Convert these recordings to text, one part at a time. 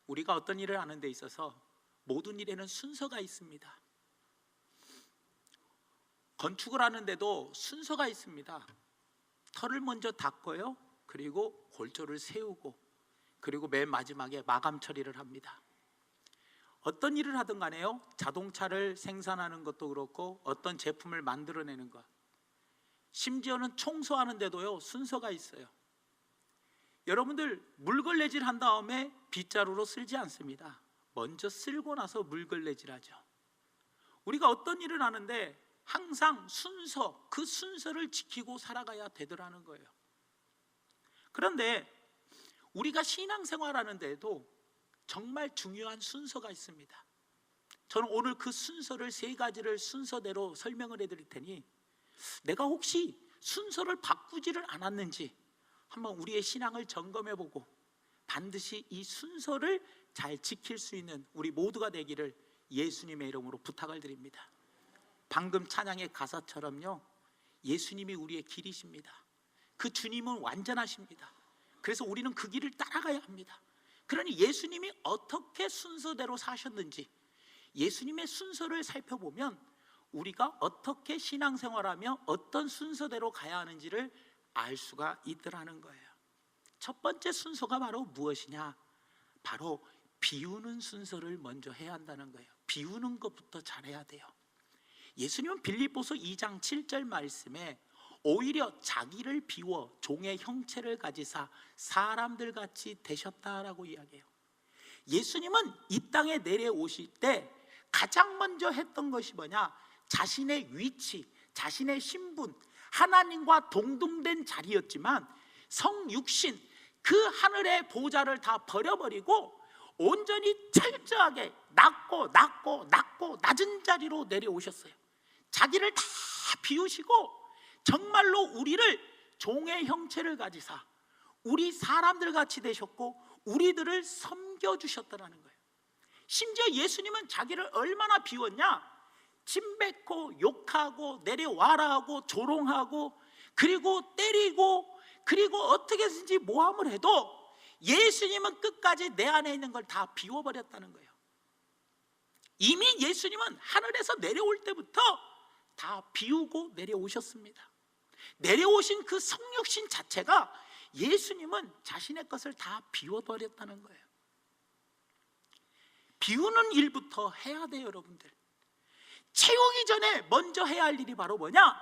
우리가 어떤 일을 하는 데 있어서 모든 일에는 순서가 있습니다. 건축을 하는데도 순서가 있습니다. 털을 먼저 닦고요, 그리고 골조를 세우고, 그리고 맨 마지막에 마감 처리를 합니다. 어떤 일을 하든 간에요, 자동차를 생산하는 것도 그렇고 어떤 제품을 만들어내는 것, 심지어는 청소하는데도요 순서가 있어요. 여러분들 물걸레질 한 다음에 빗자루로 쓸지 않습니다. 먼저 쓸고 나서 물걸레질하죠. 우리가 어떤 일을 하는데 항상 순서, 그 순서를 지키고 살아가야 되더라는 거예요. 그런데 우리가 신앙생활하는 데에도 정말 중요한 순서가 있습니다. 저는 오늘 그 순서를 3가지를 순서대로 설명을 해드릴 테니 내가 혹시 순서를 바꾸지를 않았는지 한번 우리의 신앙을 점검해보고 반드시 이 순서를 잘 지킬 수 있는 우리 모두가 되기를 예수님의 이름으로 부탁을 드립니다. 방금 찬양의 가사처럼요, 예수님이 우리의 길이십니다. 그 주님은 완전하십니다. 그래서 우리는 그 길을 따라가야 합니다. 그러니 예수님이 어떻게 순서대로 사셨는지, 예수님의 순서를 살펴보면 우리가 어떻게 신앙생활하며 어떤 순서대로 가야 하는지를 알 수가 있더라는 거예요. 첫 번째 순서가 바로 무엇이냐? 바로 비우는 순서를 먼저 해야 한다는 거예요. 비우는 것부터 잘해야 돼요. 예수님은 빌립보서 2장 7절 말씀에 오히려 자기를 비워 종의 형체를 가지사 사람들 같이 되셨다라고 이야기해요. 예수님은 이 땅에 내려오실 때 가장 먼저 했던 것이 뭐냐? 자신의 위치, 자신의 신분, 하나님과 동등된 자리였지만 성육신, 그 하늘의 보좌를 다 버려버리고 온전히 철저하게 낮고 낮은 자리로 내려오셨어요. 자기를 다 비우시고 정말로 우리를 종의 형체를 가지사 우리 사람들 같이 되셨고 우리들을 섬겨주셨다는 거예요. 심지어 예수님은 자기를 얼마나 비웠냐? 침뱉고 욕하고 내려와라 하고 조롱하고 그리고 때리고 그리고 어떻게 해서든지 모함을 해도 예수님은 끝까지 내 안에 있는 걸 다 비워버렸다는 거예요. 이미 예수님은 하늘에서 내려올 때부터 다 비우고 내려오셨습니다. 내려오신 그 성육신 자체가 예수님은 자신의 것을 다 비워버렸다는 거예요. 비우는 일부터 해야 돼요, 여러분들. 채우기 전에 먼저 해야 할 일이 바로 뭐냐?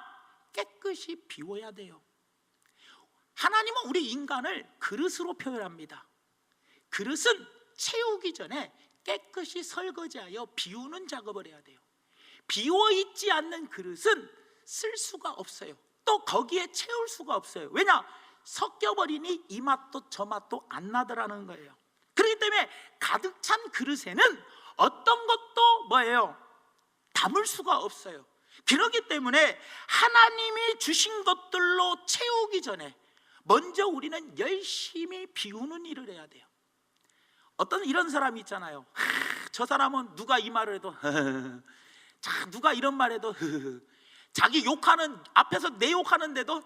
깨끗이 비워야 돼요. 하나님은 우리 인간을 그릇으로 표현합니다. 그릇은 채우기 전에 깨끗이 설거지하여 비우는 작업을 해야 돼요. 비워있지 않는 그릇은 쓸 수가 없어요. 또 거기에 채울 수가 없어요. 왜냐? 섞여버리니 이 맛도 저 맛도 안 나더라는 거예요. 그렇기 때문에 가득 찬 그릇에는 어떤 것도 뭐예요? 담을 수가 없어요. 그렇기 때문에 하나님이 주신 것들로 채우기 전에 먼저 우리는 열심히 비우는 일을 해야 돼요. 어떤 이런 사람이 있잖아요. 저 사람은 누가 이 말을 해도 자, 누가 이런 말 해도 자기 욕하는 앞에서 내 욕하는데도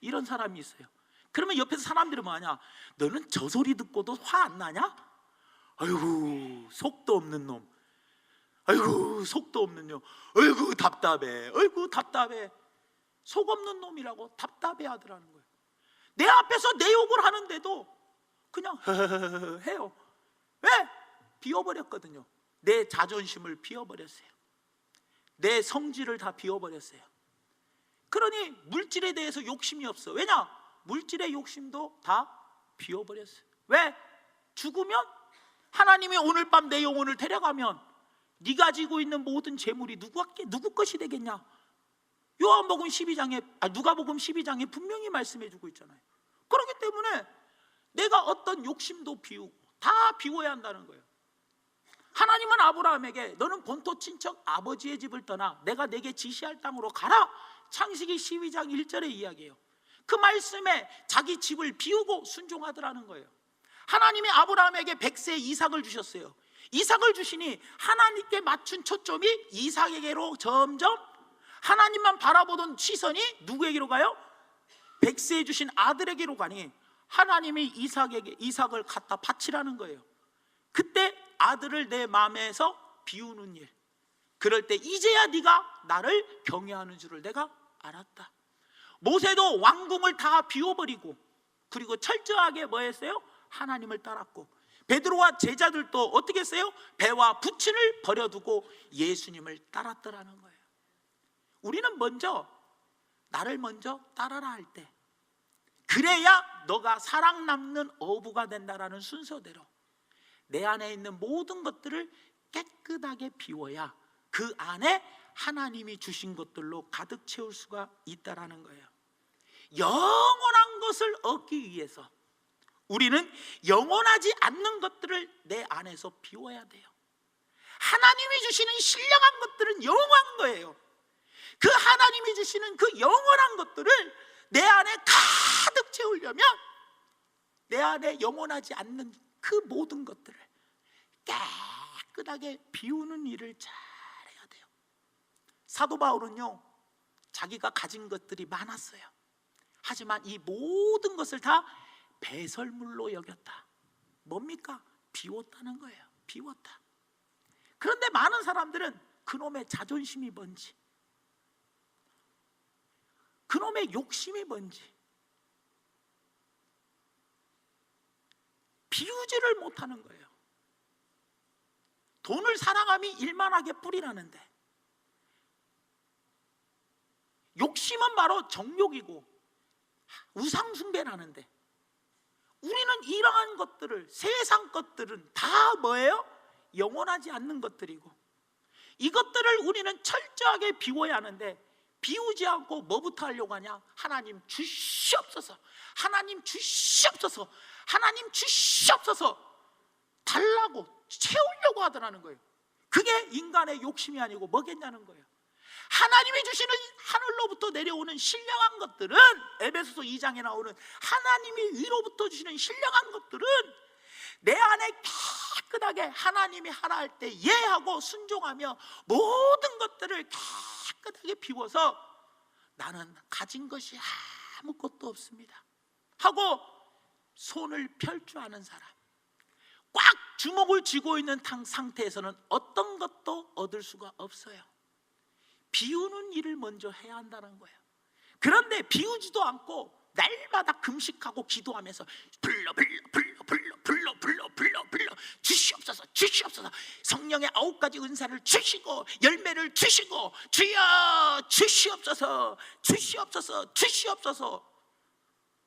이런 사람이 있어요. 그러면 옆에서 사람들이 뭐하냐? 너는 저 소리 듣고도 화 안 나냐? 아이고 속도 없는 놈, 아이고 속도 없는 놈, 아이고 답답해, 아이고 답답해. 속 없는 놈이라고 답답해 하더라는 거예요. 내 앞에서 내 욕을 하는데도 그냥 해요. 왜? 비워버렸거든요. 내 자존심을 비워버렸어요. 내 성질을 다 비워버렸어요. 그러니 물질에 대해서 욕심이 없어. 왜냐? 물질의 욕심도 다 비워버렸어요. 왜? 죽으면 하나님이 오늘 밤 내 영혼을 데려가면 네가 가지고 있는 모든 재물이 누구 것이 되겠냐? 요한복음 12장에 누가복음 12장에 분명히 말씀해주고 있잖아요. 그렇기 때문에 내가 어떤 욕심도 비우고 다 비워야 한다는 거예요. 하나님은 아브라함에게 너는 본토 친척 아버지의 집을 떠나 내가 내게 지시할 땅으로 가라. 창세기 12장 1절의 이야기예요. 그 말씀에 자기 집을 비우고 순종하더라는 거예요. 하나님이 아브라함에게 100세 이삭을 주셨어요. 이삭을 주시니 하나님께 맞춘 초점이 이삭에게로 점점 하나님만 바라보던 시선이 누구에게로 가요? 100세에 주신 아들에게로 가니 하나님이 이삭을 갖다 바치라는 거예요. 그때 아들을 내 마음에서 비우는 일, 그럴 때 이제야 네가 나를 경외하는 줄을 내가 알았다. 모세도 왕궁을 다 비워버리고 그리고 철저하게 뭐 했어요? 하나님을 따랐고, 베드로와 제자들도 어떻게 했어요? 배와 부친을 버려두고 예수님을 따랐더라는 거예요. 우리는 먼저 나를 먼저 따라라 할 때, 그래야 너가 사랑 남는 어부가 된다라는 순서대로 내 안에 있는 모든 것들을 깨끗하게 비워야 그 안에 하나님이 주신 것들로 가득 채울 수가 있다라는 거예요. 영원한 것을 얻기 위해서 우리는 영원하지 않는 것들을 내 안에서 비워야 돼요. 하나님이 주시는 신령한 것들은 영원한 거예요. 그 하나님이 주시는 그 영원한 것들을 내 안에 가득 채우려면 내 안에 영원하지 않는 그 모든 것들을 깨끗하게 비우는 일을 잘해야 돼요. 사도 바울은요, 자기가 가진 것들이 많았어요. 하지만 이 모든 것을 다 배설물로 여겼다. 뭡니까? 비웠다는 거예요. 비웠다. 그런데 많은 사람들은 그놈의 자존심이 뭔지, 그놈의 욕심이 뭔지 비우지를 못하는 거예요. 돈을 사랑함이 일만하게 뿌리라는데, 욕심은 바로 정욕이고 우상숭배라는데, 우리는 이러한 것들을, 세상 것들은 다 뭐예요? 영원하지 않는 것들이고, 이것들을 우리는 철저하게 비워야 하는데, 비우지 않고 뭐부터 하려고 하냐? 하나님 주시옵소서, 하나님 주시옵소서, 하나님 주시옵소서 달라고 채우려고 하더라는 거예요. 그게 인간의 욕심이 아니고 뭐겠냐는 거예요. 하나님이 주시는 하늘로부터 내려오는 신령한 것들은, 에베소서 2장에 나오는 하나님이 위로부터 주시는 신령한 것들은 내 안에 깨끗하게 하나님이 하라 할 때 예하고 순종하며 모든 것들을 깨끗하게 비워서 나는 가진 것이 아무것도 없습니다 하고 손을 펼 줄 아는 사람, 꽉 주먹을 쥐고 있는 상태에서는 어떤 것도 얻을 수가 없어요. 비우는 일을 먼저 해야 한다는 거예요. 그런데 비우지도 않고 날마다 금식하고 기도하면서 불러 주시옵소서, 주시옵소서, 성령의 9가지 은사를 주시고 열매를 주시고 주여 주시옵소서, 주시옵소서, 주시옵소서,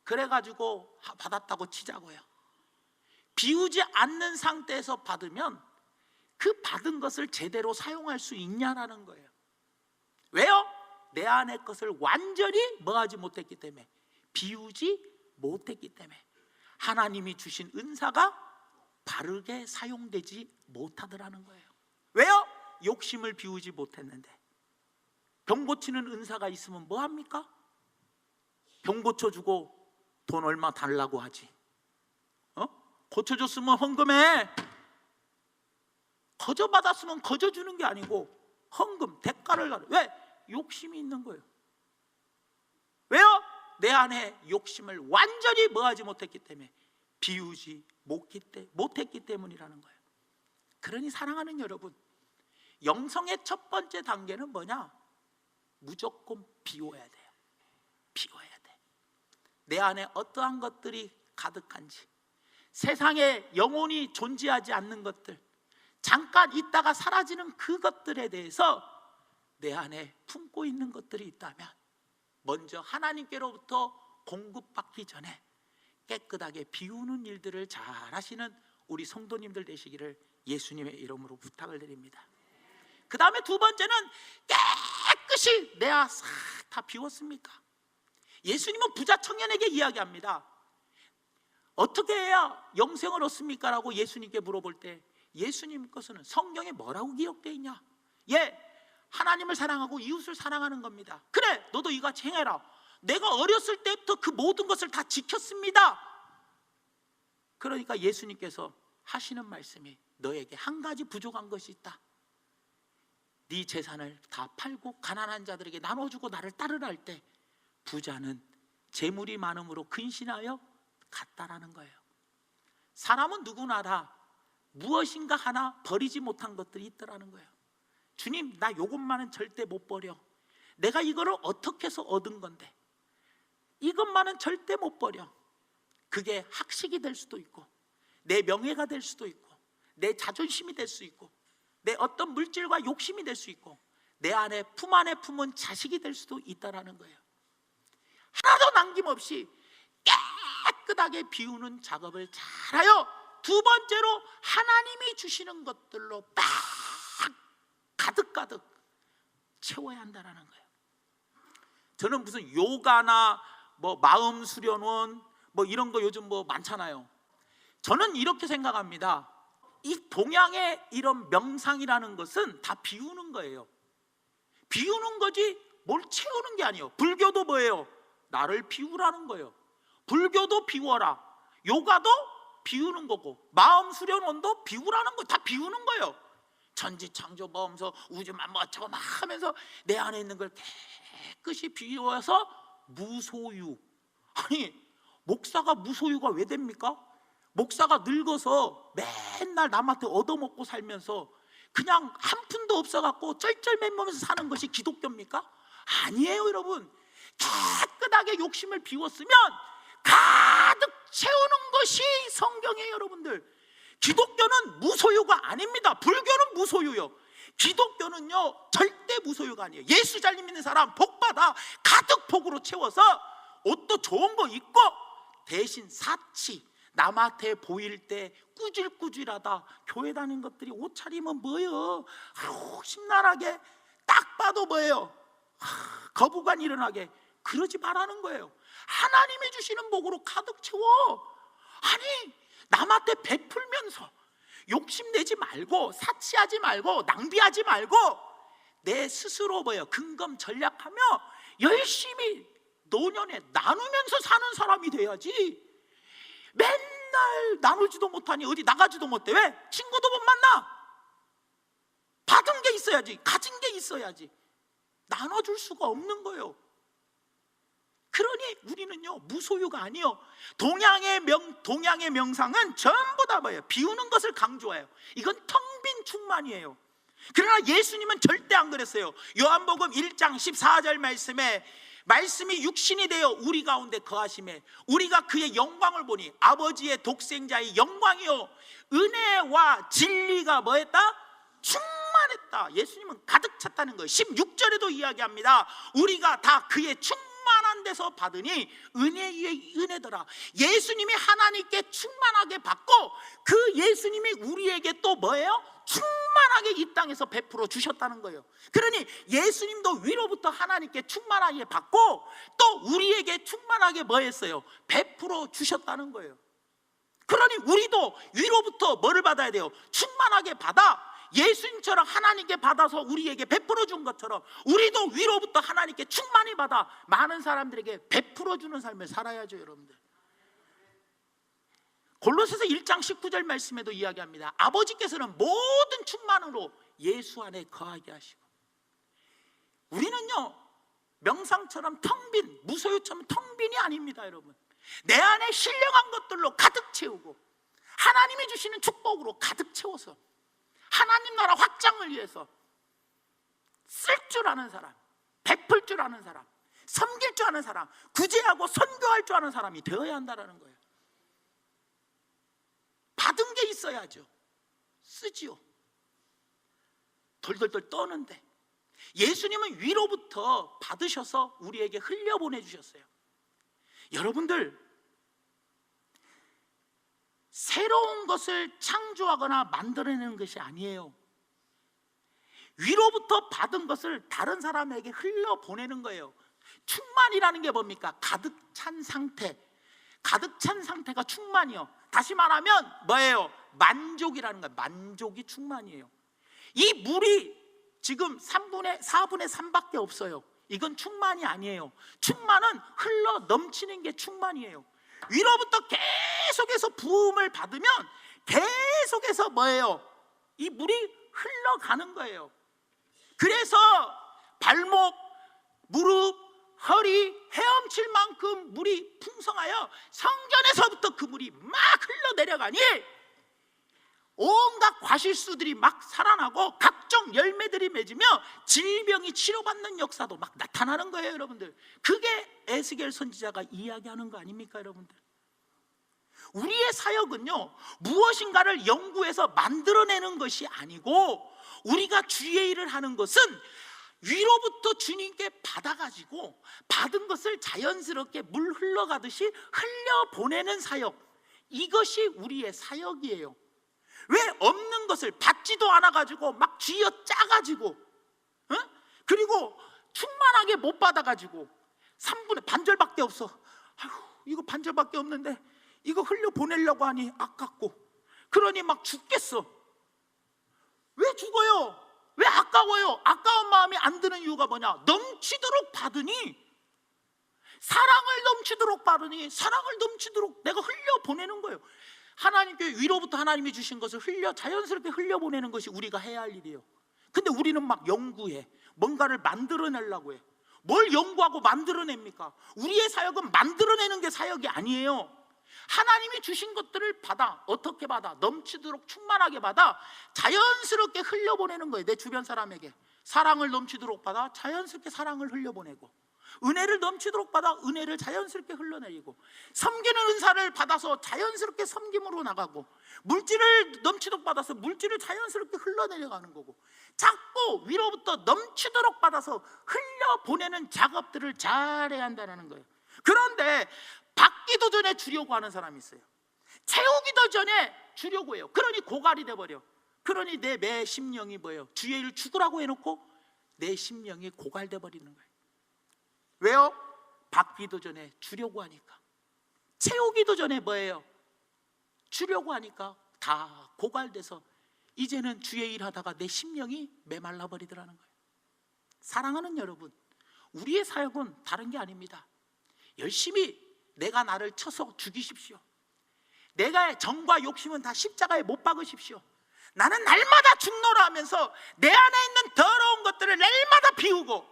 그래가지고 받았다고 치자고요. 비우지 않는 상태에서 받으면 그 받은 것을 제대로 사용할 수 있냐라는 거예요. 왜요? 내 안의 것을 완전히 뭐하지 못했기 때문에, 비우지 못했기 때문에 하나님이 주신 은사가 바르게 사용되지 못하더라는 거예요. 왜요? 욕심을 비우지 못했는데. 병 고치는 은사가 있으면 뭐합니까? 병 고쳐주고 돈 얼마 달라고 하지. 고쳐줬으면 헌금해. 거저 받았으면 거저 주는 게 아니고 헌금, 대가를 가려. 왜? 욕심이 있는 거예요. 왜요? 내 안에 욕심을 완전히 뭐하지 못했기 때문에, 비우지 못했기 때문이라는 거예요. 그러니 사랑하는 여러분, 영성의 첫 번째 단계는 뭐냐? 무조건 비워야 돼요. 비워야 돼. 내 안에 어떠한 것들이 가득한지, 세상에 영원히 존재하지 않는 것들, 잠깐 있다가 사라지는 그것들에 대해서 내 안에 품고 있는 것들이 있다면 먼저 하나님께로부터 공급받기 전에 깨끗하게 비우는 일들을 잘 하시는 우리 성도님들 되시기를 예수님의 이름으로 부탁을 드립니다. 그 다음에 두 번째는 깨끗이 내가 싹 다 비웠습니까? 예수님은 부자 청년에게 이야기합니다. 어떻게 해야 영생을 얻습니까? 라고 예수님께 물어볼 때 예수님 것은 성경에 뭐라고 기록되어 있냐? 예, 하나님을 사랑하고 이웃을 사랑하는 겁니다. 그래, 너도 이같이 행해라. 내가 어렸을 때부터 그 모든 것을 다 지켰습니다. 그러니까 예수님께서 하시는 말씀이, 너에게 한 가지 부족한 것이 있다. 네 재산을 다 팔고 가난한 자들에게 나눠주고 나를 따르라 할 때 부자는 재물이 많음으로 근신하여 갔다라는 거예요. 사람은 누구나 다 무엇인가 하나 버리지 못한 것들이 있더라는 거예요. 주님, 나 요것만은 절대 못 버려. 내가 이거를 어떻게 해서 얻은 건데 이것만은 절대 못 버려. 그게 학식이 될 수도 있고 내 명예가 될 수도 있고 내 자존심이 될 수 있고 내 어떤 물질과 욕심이 될 수 있고 내 안에 품 안에 품은 자식이 될 수도 있다라는 거예요. 하나도 남김없이 깨끗하게 비우는 작업을 잘하여 두 번째로 하나님이 주시는 것들로 딱 가득가득 채워야 한다는 거예요. 저는 무슨 요가나 뭐 마음 수련원 뭐 이런 거 요즘 뭐 많잖아요. 저는 이렇게 생각합니다. 이 동양의 이런 명상이라는 것은 다 비우는 거예요. 비우는 거지 뭘 채우는 게 아니에요. 불교도 뭐예요? 나를 비우라는 거예요. 불교도 비워라. 요가도 비우는 거고 마음 수련원도 비우라는 거, 다 비우는 거예요. 천지창조범서 우주만 뭐 어쩌고 막 하면서 내 안에 있는 걸 깨끗이 비워서 무소유. 아니 목사가 무소유가 왜 됩니까? 목사가 늙어서 맨날 남한테 얻어먹고 살면서 그냥 한 푼도 없어갖고 쩔쩔매면서 사는 것이 기독교입니까? 아니에요 여러분. 깨끗하게 욕심을 비웠으면 가득 채우는 것이 성경이에요 여러분들. 기독교는 무소유가 아닙니다. 불교는 무소유요. 기독교는요 절대 무소유가 아니에요. 예수 잘 믿는 사람 복받아 가득 복으로 채워서 옷도 좋은 거 입고 대신 사치 남한테 보일 때 꾸질꾸질하다 교회 다니는 것들이 옷차림은 뭐예요? 심란하게 딱 봐도 뭐예요? 거부감 일어나게 그러지 말라는 거예요. 하나님이 주시는 복으로 가득 채워. 아니 남한테 베풀면서 욕심내지 말고 사치하지 말고 낭비하지 말고 내 스스로 뭐예요? 근검 전략하며 열심히 노년에 나누면서 사는 사람이 돼야지. 맨날 나누지도 못하니 어디 나가지도 못해. 왜? 친구도 못 만나. 받은 게 있어야지. 가진 게 있어야지. 나눠줄 수가 없는 거예요. 그러니 우리는요 무소유가 아니요. 동양의 명상은 전부 다 뭐예요? 비우는 것을 강조해요. 이건 텅 빈 충만이에요. 그러나 예수님은 절대 안 그랬어요. 요한복음 1장 14절 말씀이 육신이 되어 우리 가운데 거하심에 우리가 그의 영광을 보니 아버지의 독생자의 영광이요 은혜와 진리가 뭐했다? 충만했다. 예수님은 가득 찼다는 거예요. 16절에도 이야기합니다. 우리가 다 그의 충만한 데서 받으니 은혜 위에 은혜더라. 예수님이 하나님께 충만하게 받고 그 예수님이 우리에게 또 뭐예요? 충만하게 이 땅에서 베풀어 주셨다는 거예요. 그러니 예수님도 위로부터 하나님께 충만하게 받고 또 우리에게 충만하게 뭐 했어요? 베풀어 주셨다는 거예요. 그러니 우리도 위로부터 뭐를 받아야 돼요? 충만하게 받아. 예수님처럼 하나님께 받아서 우리에게 베풀어 준 것처럼 우리도 위로부터 하나님께 충만히 받아 많은 사람들에게 베풀어 주는 삶을 살아야죠 여러분들. 골로새서 1장 19절 말씀에도 이야기합니다. 아버지께서는 모든 충만으로 예수 안에 거하게 하시고. 우리는요 명상처럼 텅빈 무소유처럼 텅빈이 아닙니다 여러분. 내 안에 신령한 것들로 가득 채우고 하나님이 주시는 축복으로 가득 채워서 하나님 나라 확장을 위해서 쓸 줄 아는 사람, 베풀 줄 아는 사람, 섬길 줄 아는 사람, 구제하고 선교할 줄 아는 사람이 되어야 한다는 거예요. 받은 게 있어야죠. 쓰지요. 돌돌돌 떠는데 예수님은 위로부터 받으셔서 우리에게 흘려보내주셨어요. 여러분들 새로운 것을 창조하거나 만들어내는 것이 아니에요. 위로부터 받은 것을 다른 사람에게 흘려보내는 거예요. 충만이라는 게 뭡니까? 가득 찬 상태. 가득 찬 상태가 충만이요. 다시 말하면 뭐예요? 만족이라는 거예요. 만족이 충만이에요. 이 물이 지금 4분의 3밖에 없어요. 이건 충만이 아니에요. 충만은 흘러 넘치는 게 충만이에요. 위로부터 계속해서 부음을 받으면 계속해서 뭐예요? 이 물이 흘러가는 거예요. 그래서 발목, 무릎, 허리, 헤엄칠 만큼 물이 풍성하여 성전에서부터 그 물이 막 흘러내려가니 온 과실수들이 막 살아나고 각종 열매들이 맺으며 질병이 치료받는 역사도 막 나타나는 거예요, 여러분들. 그게 에스겔 선지자가 이야기하는 거 아닙니까, 여러분들? 우리의 사역은요, 무엇인가를 연구해서 만들어내는 것이 아니고, 우리가 주의 일을 하는 것은 위로부터 주님께 받아가지고 받은 것을 자연스럽게 물 흘러가듯이 흘려보내는 사역, 이것이 우리의 사역이에요. 왜 없는 것을 받지도 않아가지고 막 쥐어 짜가지고, 그리고 충만하게 못 받아가지고 3분의 반절밖에 없어. 아휴, 이거 반절밖에 없는데 이거 흘려보내려고 하니 아깝고, 그러니 막 죽겠어. 왜 죽어요? 왜 아까워요? 아까운 마음이 안 드는 이유가 뭐냐? 넘치도록 받으니, 사랑을 넘치도록 받으니, 사랑을 넘치도록 내가 흘려보내는 거예요. 하나님께 위로부터 하나님이 주신 것을 자연스럽게 흘려보내는 것이 우리가 해야 할 일이에요. 근데 우리는 막 연구해, 뭔가를 만들어내려고 해. 뭘 연구하고 만들어냅니까? 우리의 사역은 만들어내는 게 사역이 아니에요. 하나님이 주신 것들을 받아, 어떻게 받아? 넘치도록 충만하게 받아 자연스럽게 흘려보내는 거예요. 내 주변 사람에게 사랑을 넘치도록 받아 자연스럽게 사랑을 흘려보내고, 은혜를 넘치도록 받아 은혜를 자연스럽게 흘러내리고, 섬기는 은사를 받아서 자연스럽게 섬김으로 나가고, 물질을 넘치도록 받아서 물질을 자연스럽게 흘러내려가는 거고, 자꾸 위로부터 넘치도록 받아서 흘려보내는 작업들을 잘해야 한다는 거예요. 그런데 받기도 전에 주려고 하는 사람이 있어요. 채우기도 전에 주려고 해요. 그러니 고갈이 돼버려. 그러니 내 매 심령이 뭐예요? 주의 일 죽으라고 해놓고 내 심령이 고갈돼 버리는 거예요. 왜요? 받기도 전에 주려고 하니까, 채우기도 전에 뭐예요? 주려고 하니까 다 고갈돼서 이제는 주의 일 하다가 내 심령이 메말라 버리더라는 거예요. 사랑하는 여러분, 우리의 사역은 다른 게 아닙니다. 열심히 내가 나를 쳐서 죽이십시오. 내가 정과 욕심은 다 십자가에 못 박으십시오. 나는 날마다 죽노라 하면서 내 안에 있는 더러운 것들을 날마다 비우고,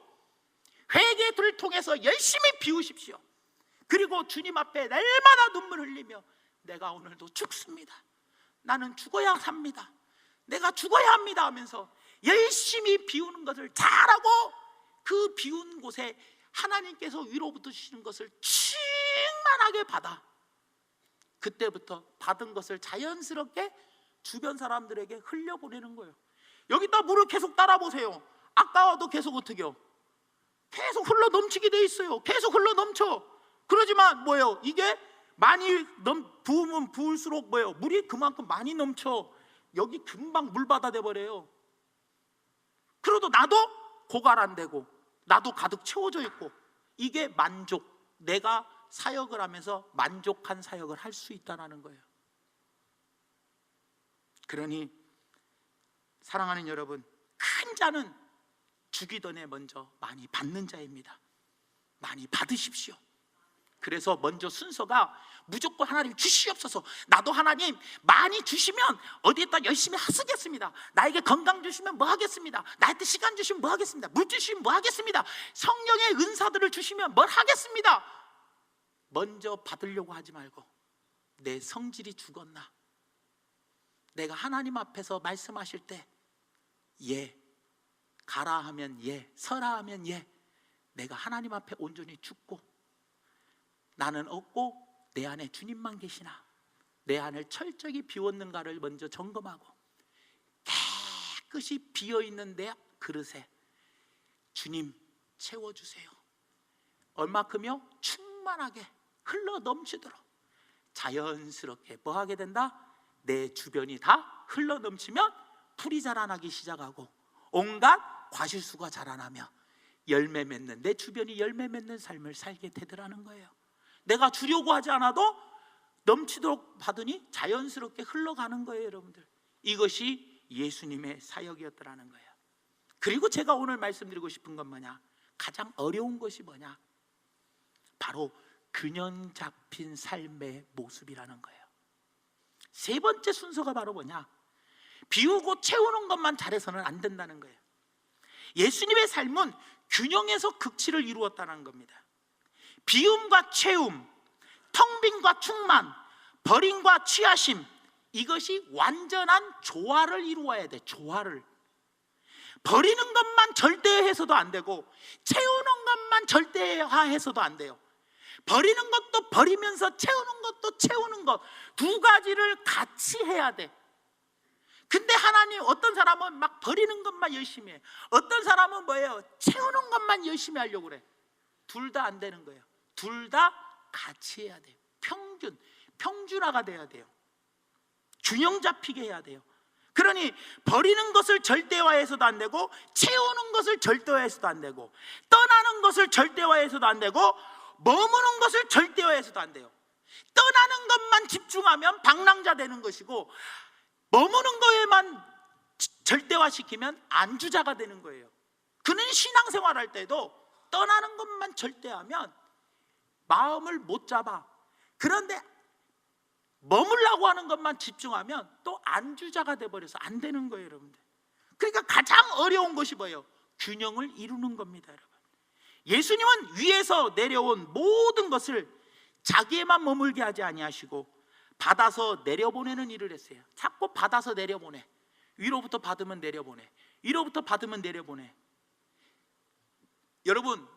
회개를 통해서 열심히 비우십시오. 그리고 주님 앞에 날마다 눈물 흘리며 내가 오늘도 죽습니다, 나는 죽어야 삽니다, 내가 죽어야 합니다 하면서 열심히 비우는 것을 잘하고, 그 비운 곳에 하나님께서 위로부터 주시는 것을 충만하게 받아, 그때부터 받은 것을 자연스럽게 주변 사람들에게 흘려보내는 거예요. 여기다 물을 계속 따라 보세요. 아까워도 계속 어떻게요? 계속 흘러 넘치게 돼 있어요. 계속 흘러 넘쳐. 그러지만 뭐예요? 이게 많이 부으면 부을수록 뭐예요? 물이 그만큼 많이 넘쳐. 여기 금방 물바다 돼 버려요. 그래도 나도 고갈 안 되고, 나도 가득 채워져 있고, 이게 만족, 내가 사역을 하면서 만족한 사역을 할 수 있다는 거예요. 그러니 사랑하는 여러분, 큰 자는 주기 전에 먼저 많이 받는 자입니다. 많이 받으십시오. 그래서 먼저 순서가 무조건 하나님 주시옵소서, 나도 하나님 많이 주시면 어디에다 열심히 쓰겠습니다, 나에게 건강 주시면 뭐 하겠습니다, 나한테 시간 주시면 뭐 하겠습니다, 물 주시면 뭐 하겠습니다, 성령의 은사들을 주시면 뭘 하겠습니다. 먼저 받으려고 하지 말고, 내 성질이 죽었나, 내가 하나님 앞에서 말씀하실 때 예, 가라 하면 예, 서라 하면 예, 내가 하나님 앞에 온전히 죽고, 나는 없고 내 안에 주님만 계시나, 내 안을 철저히 비웠는가를 먼저 점검하고, 깨끗이 비어있는 내 그릇에 주님 채워주세요. 얼마큼요? 충만하게 흘러 넘치도록 자연스럽게 뭐 하게 된다? 내 주변이 다 흘러 넘치면 풀이 자라나기 시작하고, 온갖 과실수가 자라나며 열매 맺는, 내 주변이 열매 맺는 삶을 살게 되더라는 거예요. 내가 주려고 하지 않아도 넘치도록 받으니 자연스럽게 흘러가는 거예요, 여러분들. 이것이 예수님의 사역이었더라는 거예요. 그리고 제가 오늘 말씀드리고 싶은 건 뭐냐? 가장 어려운 것이 뭐냐? 바로 균형 잡힌 삶의 모습이라는 거예요. 세 번째 순서가 바로 뭐냐? 비우고 채우는 것만 잘해서는 안 된다는 거예요. 예수님의 삶은 균형에서 극치를 이루었다는 겁니다. 비움과 채움, 텅 빈과 충만, 버림과 취하심, 이것이 완전한 조화를 이루어야 돼. 조화를. 버리는 것만 절대해서도 안 되고 채우는 것만 절대화해서도 안 돼요. 버리는 것도 버리면서 채우는 것도 채우는 것, 두 가지를 같이 해야 돼. 근데 하나님, 어떤 사람은 막 버리는 것만 열심히 해. 어떤 사람은 뭐예요? 채우는 것만 열심히 하려고 그래. 둘 다 안 되는 거예요. 둘 다 같이 해야 돼요. 평준화가 돼야 돼요. 균형 잡히게 해야 돼요. 그러니 버리는 것을 절대화해서도 안 되고 채우는 것을 절대화해서도 안 되고 떠나는 것을 절대화해서도 안 되고 머무는 것을 절대화해서도 안 돼요. 떠나는 것만 집중하면 방랑자 되는 것이고 머무는 거에만 절대화시키면 안주자가 되는 거예요. 그는 신앙생활할 때도 떠나는 것만 절대하면 마음을 못 잡아. 그런데 머물라고 하는 것만 집중하면 또 안주자가 돼버려서 안 되는 거예요, 여러분들. 그러니까 가장 어려운 것이 뭐예요? 균형을 이루는 겁니다, 여러분. 예수님은 위에서 내려온 모든 것을 자기에만 머물게 하지 아니하시고 받아서 내려보내는 일을 했어요. 자꾸 받아서 내려보내. 위로부터 받으면 내려보내. 위로부터 받으면 내려보내. 여러분,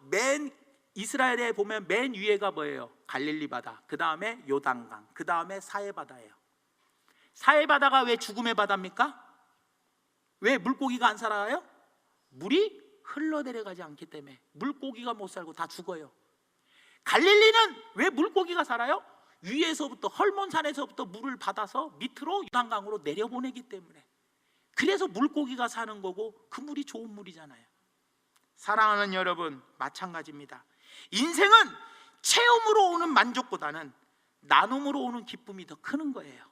이스라엘에 보면 맨 위에가 뭐예요? 갈릴리 바다, 그 다음에 요단강, 그 다음에 사해 바다예요. 사해 바다가 왜 죽음의 바다입니까? 왜 물고기가 안 살아요? 물이 흘러내려가지 않기 때문에. 물고기가 못 살고 다 죽어요. 갈릴리는 왜 물고기가 살아요? 위에서부터, 헐몬산에서부터 물을 받아서 밑으로 요단강으로 내려보내기 때문에. 그래서 물고기가 사는 거고 그 물이 좋은 물이잖아요. 사랑하는 여러분, 마찬가지입니다. 인생은 채움으로 오는 만족보다는 나눔으로 오는 기쁨이 더 크는 거예요.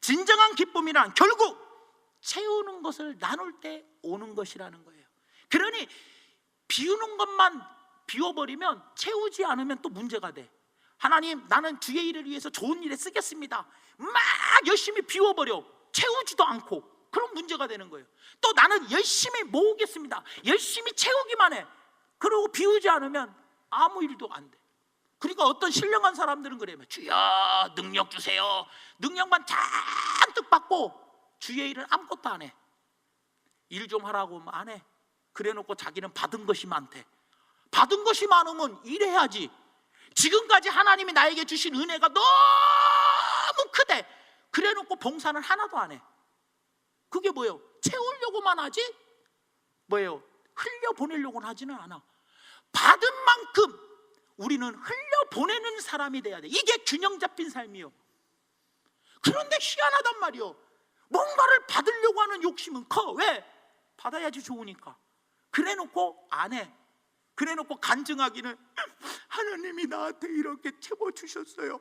진정한 기쁨이란 결국 채우는 것을 나눌 때 오는 것이라는 거예요. 그러니 비우는 것만 비워버리면 채우지 않으면 또 문제가 돼. 하나님, 나는 주의 일을 위해서 좋은 일에 쓰겠습니다. 막 열심히 비워버려. 채우지도 않고. 그럼 문제가 되는 거예요. 또 나는 열심히 모으겠습니다. 열심히 채우기만 해. 그러고 비우지 않으면 아무 일도 안 돼. 그러니까 어떤 신령한 사람들은 그래요. 주여 능력 주세요. 능력만 잔뜩 받고 주의 일은 아무것도 안 해. 일 좀 하라고 하면 안 해. 그래놓고 자기는 받은 것이 많대. 받은 것이 많으면 일해야지. 지금까지 하나님이 나에게 주신 은혜가 너무 크대. 그래놓고 봉사는 하나도 안 해. 그게 뭐예요? 채우려고만 하지 뭐예요? 흘려보내려고는 하지는 않아. 받은 만큼 우리는 흘려보내는 사람이 돼야 돼. 이게 균형 잡힌 삶이요. 그런데 희한하단 말이요. 뭔가를 받으려고 하는 욕심은 커. 왜? 받아야지 좋으니까. 그래놓고 안 해. 그래놓고 간증하기는 하나님이 나한테 이렇게 채워주셨어요.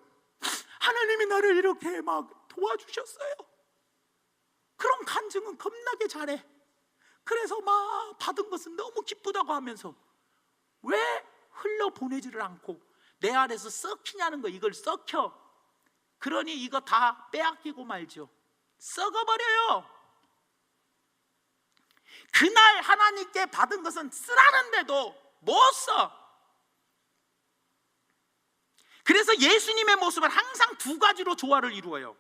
하나님이 나를 이렇게 막 도와주셨어요. 그런 간증은 겁나게 잘해. 그래서 막 받은 것은 너무 기쁘다고 하면서 왜 흘려보내지를 않고 내 안에서 썩히냐는 거. 이걸 썩혀. 그러니 이거 다 빼앗기고 말죠. 썩어버려요. 그날 하나님께 받은 것은 쓰라는데도 못 써. 그래서 예수님의 모습은 항상 두 가지로 조화를 이루어요.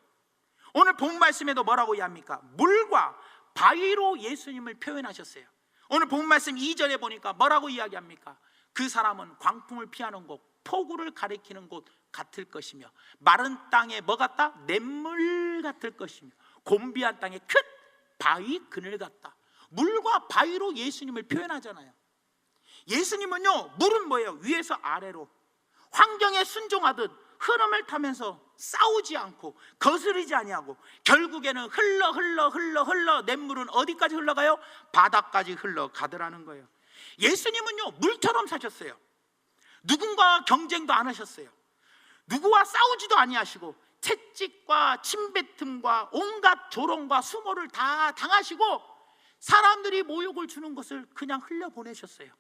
오늘 본 말씀에도 뭐라고 이야기합니까? 물과 바위로 예수님을 표현하셨어요. 오늘 본 말씀 2절에 보니까 뭐라고 이야기합니까? 그 사람은 광풍을 피하는 곳, 폭우를 가리키는 곳 같을 것이며 마른 땅에 뭐 같다? 냇물 같을 것이며 곤비한 땅에 큰 바위 그늘 같다. 물과 바위로 예수님을 표현하잖아요. 예수님은요, 물은 뭐예요? 위에서 아래로 환경에 순종하듯 흐름을 타면서 싸우지 않고 거스르지 아니하고 결국에는 흘러 냇물은 어디까지 흘러가요? 바다까지 흘러가더라는 거예요. 예수님은요, 물처럼 사셨어요. 누군가와 경쟁도 안 하셨어요. 누구와 싸우지도 아니하시고 채찍과 침뱉음과 온갖 조롱과 수모를 다 당하시고 사람들이 모욕을 주는 것을 그냥 흘려보내셨어요.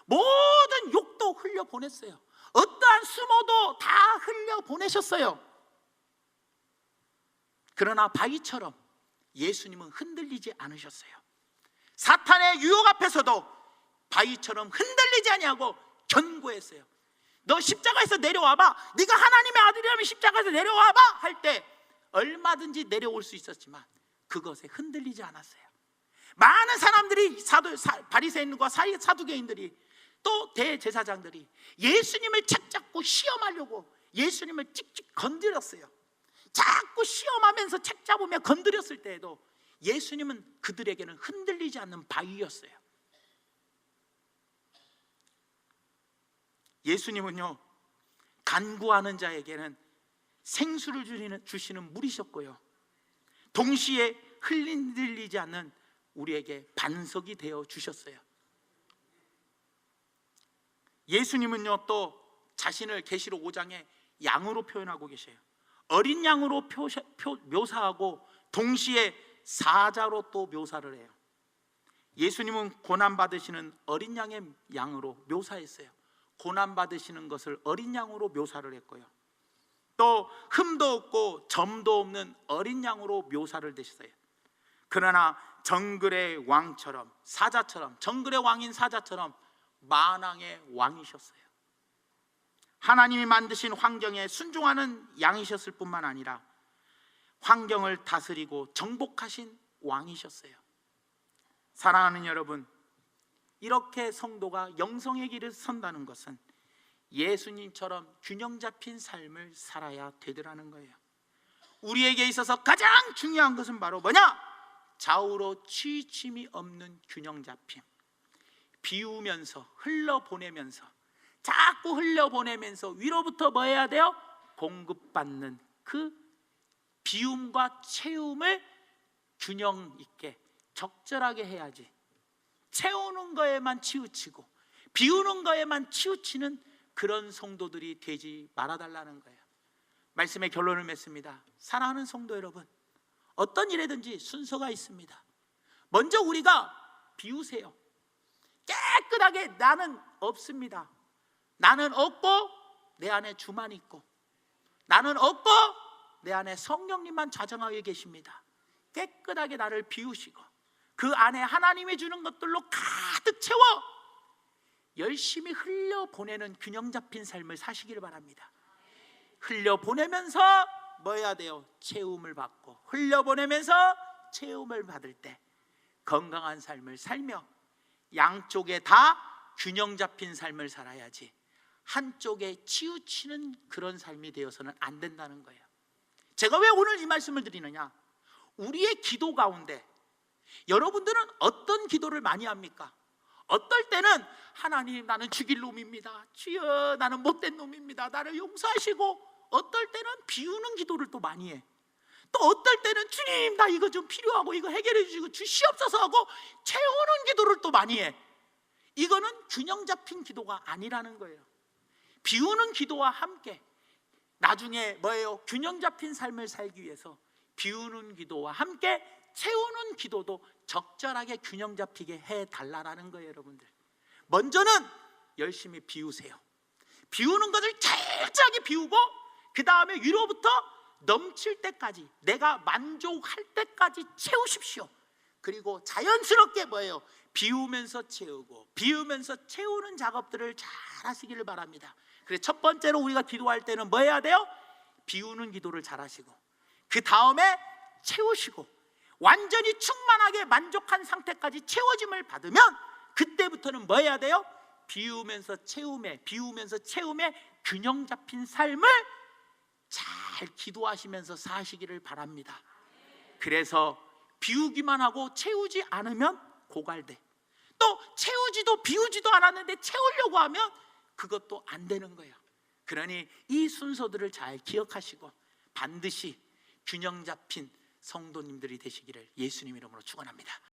모든 욕도 흘려보냈어요. 어떠한 수모도 다 흘려보내셨어요. 그러나 바위처럼 예수님은 흔들리지 않으셨어요. 사탄의 유혹 앞에서도 바위처럼 흔들리지 아니하고 견고했어요. 너 십자가에서 내려와봐. 네가 하나님의 아들이라면 십자가에서 내려와봐 할 때 얼마든지 내려올 수 있었지만 그것에 흔들리지 않았어요. 많은 사람들이 바리새인과 사두개인들이 또 대제사장들이 예수님을 책잡고 시험하려고 예수님을 찍찍 건드렸어요. 자꾸 시험하면서 책잡으며 건드렸을 때에도 예수님은 그들에게는 흔들리지 않는 바위였어요. 예수님은요, 간구하는 자에게는 생수를 주시는 물이셨고요, 동시에 흔들리지 않는 우리에게 반석이 되어 주셨어요. 예수님은요, 또 자신을 계시록 5장에 양으로 표현하고 계셔요. 어린 양으로 묘사하고 동시에 사자로 또 묘사를 해요. 예수님은 고난받으시는 어린 양으로 묘사했어요. 고난받으시는 것을 어린 양으로 묘사를 했고요, 또 흠도 없고 점도 없는 어린 양으로 묘사를 되셨어요. 그러나 정글의 왕처럼, 사자처럼, 정글의 왕인 사자처럼 만왕의 왕이셨어요. 하나님이 만드신 환경에 순종하는 양이셨을 뿐만 아니라 환경을 다스리고 정복하신 왕이셨어요. 사랑하는 여러분, 이렇게 성도가 영성의 길을 선다는 것은 예수님처럼 균형 잡힌 삶을 살아야 되더라는 거예요. 우리에게 있어서 가장 중요한 것은 바로 뭐냐? 좌우로 치우침이 없는 균형 잡힘. 비우면서 흘러보내면서, 자꾸 흘려보내면서 위로부터 뭐 해야 돼요? 공급받는 그 비움과 채움을 균형 있게 적절하게 해야지, 채우는 거에만 치우치고 비우는 거에만 치우치는 그런 성도들이 되지 말아달라는 거예요. 말씀의 결론을 맺습니다. 사랑하는 성도 여러분, 어떤 일에든지 순서가 있습니다. 먼저 우리가 비우세요. 깨끗하게 나는 없습니다. 나는 없고 내 안에 주만 있고, 나는 없고 내 안에 성령님만 좌정하게 계십니다. 깨끗하게 나를 비우시고 그 안에 하나님이 주는 것들로 가득 채워 열심히 흘려보내는 균형 잡힌 삶을 사시기를 바랍니다. 흘려보내면서 뭐 해야 돼요? 채움을 받고, 흘려보내면서 채움을 받을 때 건강한 삶을 살며 양쪽에 다 균형 잡힌 삶을 살아야지 한쪽에 치우치는 그런 삶이 되어서는 안 된다는 거예요. 제가 왜 오늘 이 말씀을 드리느냐? 우리의 기도 가운데 여러분들은 어떤 기도를 많이 합니까? 어떨 때는 하나님, 나는 죽일 놈입니다. 주여, 나는 못된 놈입니다. 나를 용서하시고, 어떨 때는 비우는 기도를 또 많이 해. 또 어떨 때는 주님, 나 이거 좀 필요하고 이거 해결해 주시고 주시옵소서 하고 채우는 기도를 또 많이 해. 이거는 균형 잡힌 기도가 아니라는 거예요. 비우는 기도와 함께 나중에 뭐예요? 균형 잡힌 삶을 살기 위해서 비우는 기도와 함께 채우는 기도도 적절하게 균형 잡히게 해달라는 거예요. 여러분들, 먼저는 열심히 비우세요. 비우는 것을 철저하게 비우고 그 다음에 위로부터 넘칠 때까지, 내가 만족할 때까지 채우십시오. 그리고 자연스럽게 뭐예요? 비우면서 채우고 비우면서 채우는 작업들을 잘 하시기를 바랍니다. 그래서 첫 번째로 우리가 기도할 때는 뭐 해야 돼요? 비우는 기도를 잘 하시고 그 다음에 채우시고 완전히 충만하게 만족한 상태까지 채워짐을 받으면 그때부터는 뭐 해야 돼요? 비우면서 채움에 균형 잡힌 삶을 잘 기도하시면서 사시기를 바랍니다. 그래서 비우기만 하고 채우지 않으면 고갈돼. 또 채우지도 비우지도 않았는데 채우려고 하면 그것도 안 되는 거예요. 그러니 이 순서들을 잘 기억하시고 반드시 균형 잡힌 성도님들이 되시기를 예수님 이름으로 축원합니다.